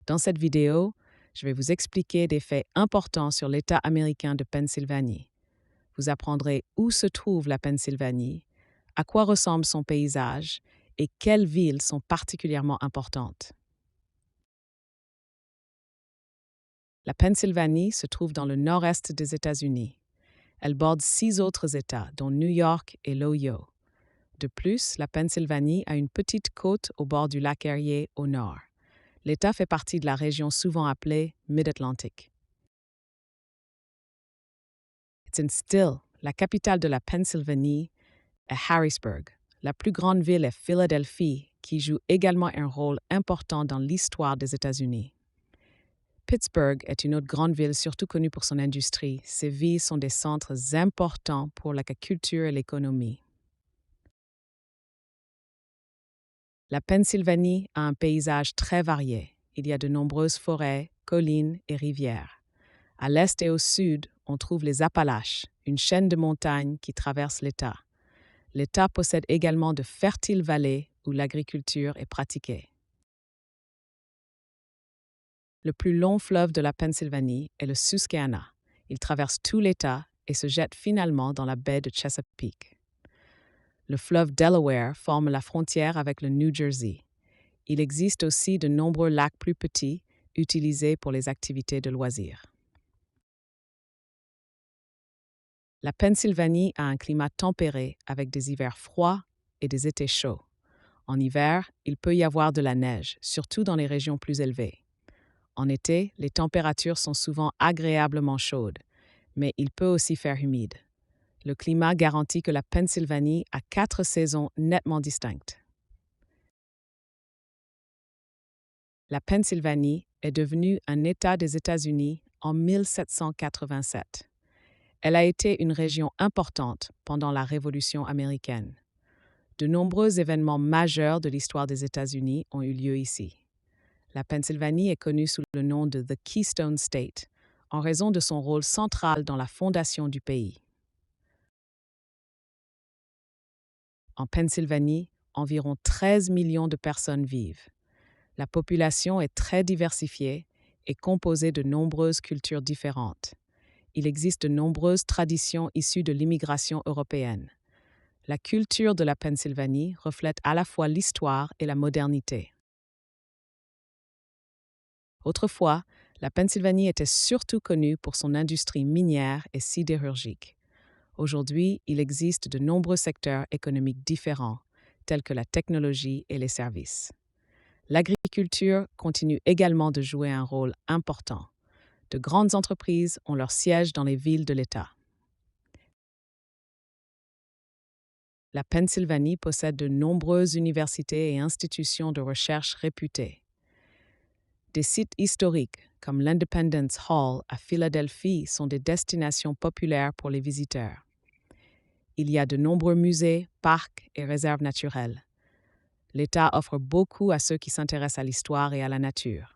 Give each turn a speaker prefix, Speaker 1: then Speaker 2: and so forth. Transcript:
Speaker 1: Dans cette vidéo, je vais vous expliquer des faits importants sur l'État américain de Pennsylvanie. Vous apprendrez où se trouve la Pennsylvanie, à quoi ressemble son paysage et quelles villes sont particulièrement importantes. La Pennsylvanie se trouve dans le nord-est des États-Unis. Elle borde 6 autres États, dont New York et l'Ohio. De plus, la Pennsylvanie a une petite côte au bord du lac Erie au nord. L'État fait partie de la région souvent appelée Mid-Atlantic. Still, la capitale de la Pennsylvanie est Harrisburg. La plus grande ville est Philadelphie, qui joue également un rôle important dans l'histoire des États-Unis. Pittsburgh est une autre grande ville surtout connue pour son industrie. Ces villes sont des centres importants pour l'agriculture et l'économie. La Pennsylvanie a un paysage très varié. Il y a de nombreuses forêts, collines et rivières. À l'est et au sud, on trouve les Appalaches, une chaîne de montagnes qui traverse l'État. L'État possède également de fertiles vallées où l'agriculture est pratiquée. Le plus long fleuve de la Pennsylvanie est le Susquehanna. Il traverse tout l'État et se jette finalement dans la baie de Chesapeake. Le fleuve Delaware forme la frontière avec le New Jersey. Il existe aussi de nombreux lacs plus petits utilisés pour les activités de loisirs. La Pennsylvanie a un climat tempéré avec des hivers froids et des étés chauds. En hiver, il peut y avoir de la neige, surtout dans les régions plus élevées. En été, les températures sont souvent agréablement chaudes, mais il peut aussi faire humide. Le climat garantit que la Pennsylvanie a 4 saisons nettement distinctes. La Pennsylvanie est devenue un État des États-Unis en 1787. Elle a été une région importante pendant la Révolution américaine. De nombreux événements majeurs de l'histoire des États-Unis ont eu lieu ici. La Pennsylvanie est connue sous le nom de The Keystone State, en raison de son rôle central dans la fondation du pays. En Pennsylvanie, environ 13 millions de personnes vivent. La population est très diversifiée et composée de nombreuses cultures différentes. Il existe de nombreuses traditions issues de l'immigration européenne. La culture de la Pennsylvanie reflète à la fois l'histoire et la modernité. Autrefois, la Pennsylvanie était surtout connue pour son industrie minière et sidérurgique. Aujourd'hui, il existe de nombreux secteurs économiques différents, tels que la technologie et les services. L'agriculture continue également de jouer un rôle important. De grandes entreprises ont leur siège dans les villes de l'État. La Pennsylvanie possède de nombreuses universités et institutions de recherche réputées. Des sites historiques comme l'Independence Hall à Philadelphie sont des destinations populaires pour les visiteurs. Il y a de nombreux musées, parcs et réserves naturelles. L'État offre beaucoup à ceux qui s'intéressent à l'histoire et à la nature.